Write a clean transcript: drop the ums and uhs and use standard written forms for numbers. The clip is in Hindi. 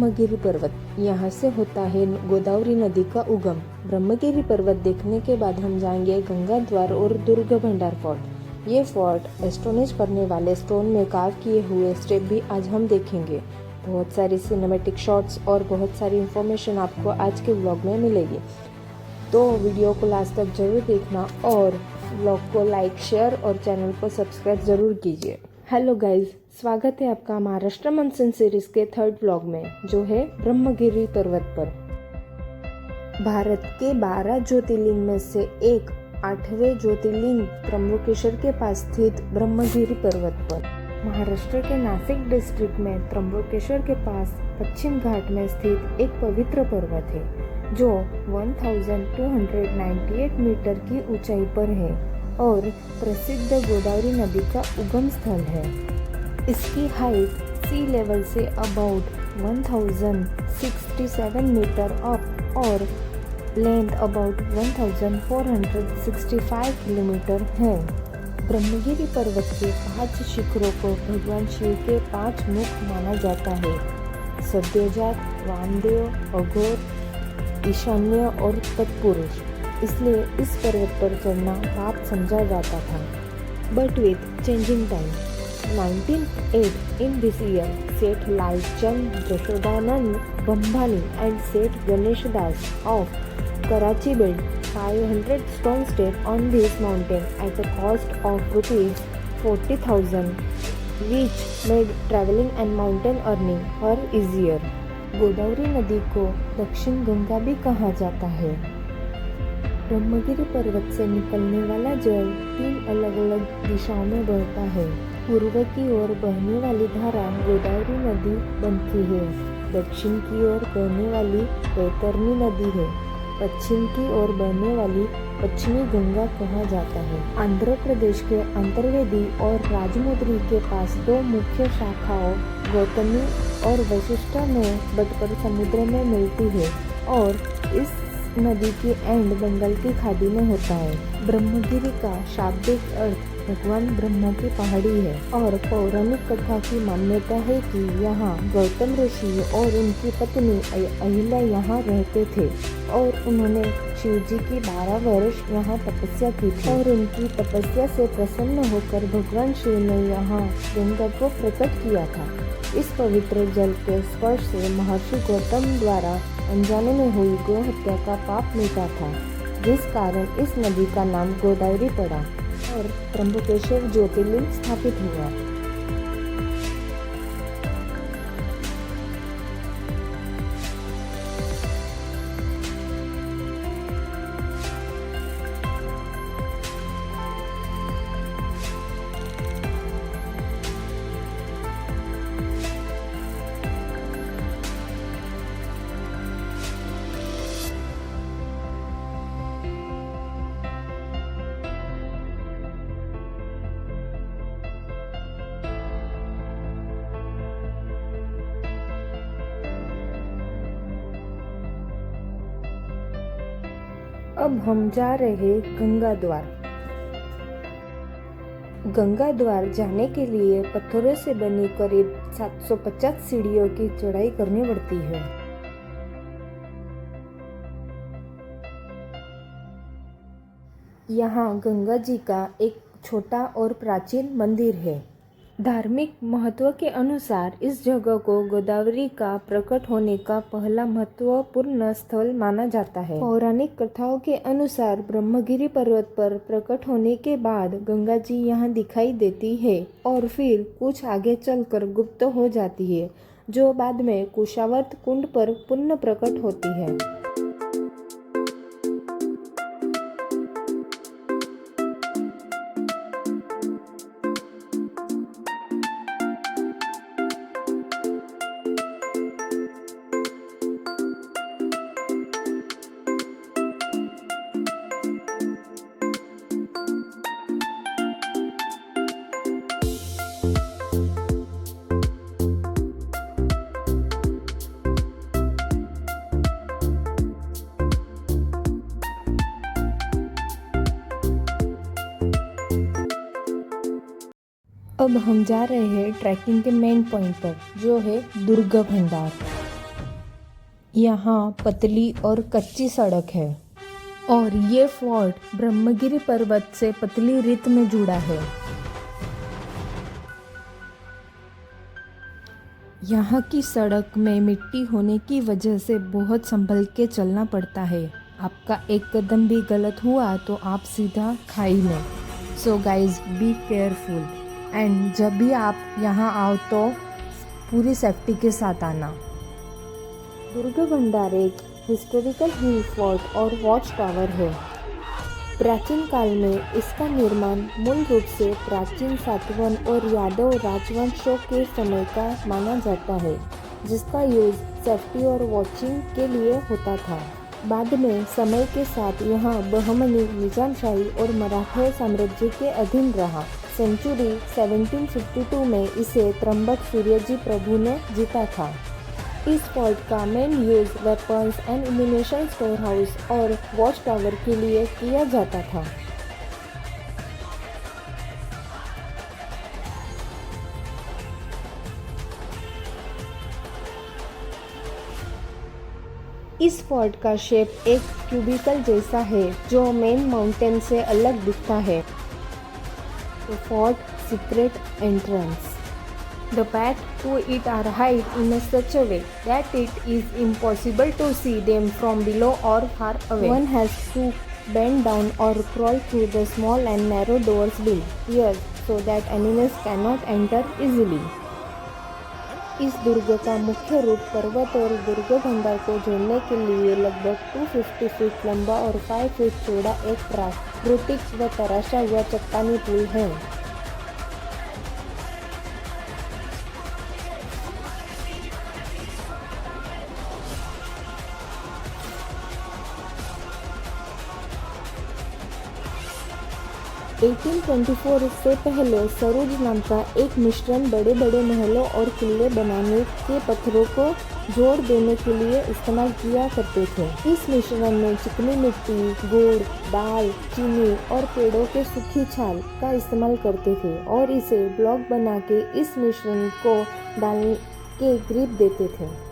ब्रह्मगिरी पर्वत। यहाँ से होता है गोदावरी नदी का उगम। ब्रह्मगिरी पर्वत देखने के बाद हम जाएंगे गंगा द्वार और दुर्ग भंडार फोर्ट। ये फोर्ट एस्टोनिश करने वाले स्टोन में कार्व किए हुए स्टेप भी आज हम देखेंगे। बहुत सारी सिनेमैटिक शॉट्स और बहुत सारी इंफॉर्मेशन आपको आज के व्लॉग में मिलेगी, तो वीडियो को लास्ट तक जरूर देखना और व्लॉग को लाइक, शेयर और चैनल को सब्सक्राइब जरूर कीजिए। हेलो गाइज, स्वागत है आपका महाराष्ट्र मानसून सीरीज के थर्ड व्लॉग में, जो है ब्रह्मगिरी पर्वत पर। भारत के 12 ज्योतिर्लिंग में से एक 8वें ज्योतिर्लिंग त्र्यंबकेश्वर के पास स्थित ब्रह्मगिरी पर्वत पर। महाराष्ट्र के नासिक डिस्ट्रिक्ट में त्र्यंबकेश्वर के पास पश्चिम घाट में स्थित एक पवित्र पर्वत है, जो 1298 मीटर की ऊंचाई पर है और प्रसिद्ध गोदावरी नदी का उगम स्थल है। इसकी हाइट सी लेवल से अबाउट 1067 मीटर अप और लेंथ अबाउट 1465 किलोमीटर है। ब्रह्मगिरी पर्वत के 5 शिखरों को भगवान शिव के 5 मुख माना जाता है: सद्योजात, वामदेव, अघोर, ईशान्य और तत्पुरुष। इसलिए इस पर्वत पर चढ़ना पाप समझा जाता था। But with changing time, 1908 in this year, Seth Lai Chand Jashodanand Bhambani and Seth Ganesh Das of Karachi built 500 stone steps on this mountain at a cost of rupees 40,000, which made traveling and mountain earning her easier. Godavari नदी को दक्षिण गंगा भी कहा जाता है। ब्रह्मगिरी पर्वत से निकलने वाला जल 3 अलग अलग दिशाओं में बहता है। पूर्व की ओर बहने वाली धारा गोदावरी नदी बनती है, दक्षिण की ओर बहने वाली बैतरनी नदी है, पश्चिम की ओर बहने वाली पश्चिमी गंगा कहा जाता है। आंध्र प्रदेश के अंतर्वेदी और राजमुद्री के पास 2 मुख्य शाखाओं गौतमी और वशिष्ठ में बटकर समुद्र में मिलती है और इस नदी की एंड बंगाल की खाड़ी में होता है। ब्रह्मगिरी का शाब्दिक अर्थ भगवान ब्रह्मा की पहाड़ी है और पौराणिक कथा की मान्यता है कि यहाँ गौतम ऋषि और उनकी पत्नी अहिल्या यहाँ रहते थे और उन्होंने शिव जी की 12 वर्ष यहाँ तपस्या की थी और उनकी तपस्या से प्रसन्न होकर भगवान शिव ने यहाँ गंगा को प्रकट किया था। इस पवित्र जल के स्पर्श से महर्षि गौतम द्वारा अनजाने में हुई गौ हत्या का पाप मिटा था, जिस कारण इस नदी का नाम गोदावरी पड़ा और त्र्यंबकेश्वर ज्योतिर्लिंग स्थापित हुआ। अब हम जा रहे गंगा द्वार। गंगा द्वार जाने के लिए पत्थरों से बनी करीब 750 सीढ़ियों की चढ़ाई करनी पड़ती है। यहाँ गंगा जी का एक छोटा और प्राचीन मंदिर है। धार्मिक महत्व के अनुसार इस जगह को गोदावरी का प्रकट होने का पहला महत्वपूर्ण स्थल माना जाता है। पौराणिक कथाओं के अनुसार ब्रह्मगिरी पर्वत पर प्रकट होने के बाद गंगा जी यहाँ दिखाई देती है और फिर कुछ आगे चलकर गुप्त हो जाती है, जो बाद में कुशावर्त कुंड पर पुनः प्रकट होती है। अब हम जा रहे हैं ट्रैकिंग के मेन पॉइंट पर, जो है दुर्ग भंडार। यहाँ पतली और कच्ची सड़क है और ये फोर्ट ब्रह्मगिरी पर्वत से पतली रेत में जुड़ा है। यहाँ की सड़क में मिट्टी होने की वजह से बहुत संभल के चलना पड़ता है। आपका एक कदम भी गलत हुआ तो आप सीधा खाई में। So guys be careful and जब भी आप यहाँ आओ तो पूरी सेफ्टी के साथ आना। दुर्ग भंडार एक हिस्टोरिकल हिल फोर्ट और वॉच टावर है। प्राचीन काल में इसका निर्माण मूल रूप से प्राचीन सातवाहन और यादव राजवंशों के समय का माना जाता है, जिसका यूज सेफ्टी और वॉचिंग के लिए होता था। बाद में समय के साथ यहाँ बहमनी, निजामशाही और मराठा साम्राज्य के अधीन रहा। सेंचुरी 1752 में इसे त्र्यंबक सूर्यजी प्रभु ने जीता था। इस फोर्ट का main use weapons and ammunition store house और वॉच टावर के लिए किया जाता था। इस फोर्ट का शेप एक क्यूबिकल जैसा है जो मेन माउंटेन से अलग दिखता है। The fort secret entrance. The path to it are high in such a way that it is impossible to see them from below or far away. One has to bend down or crawl through the small and narrow doors built here so that enemies cannot enter easily. इस दुर्ग का मुख्य रूप पर्वत और दुर्ग भंडार को जोड़ने के लिए लगभग 250 फीट लंबा और 5 फीट चौड़ा एक प्राकृतिक व तराशा हुआ चट्टानी पुल है। (1824) से पहले सरोज नाम का एक मिश्रण बड़े बड़े महलों और किले बनाने के पत्थरों को जोड़ देने के लिए इस्तेमाल किया करते थे। इस मिश्रण में चिकनी मिट्टी, गुड़, दाल, चीनी और पेड़ों के सूखी छाल का इस्तेमाल करते थे और इसे ब्लॉक बना के इस मिश्रण को डाल के ग्रिप देते थे।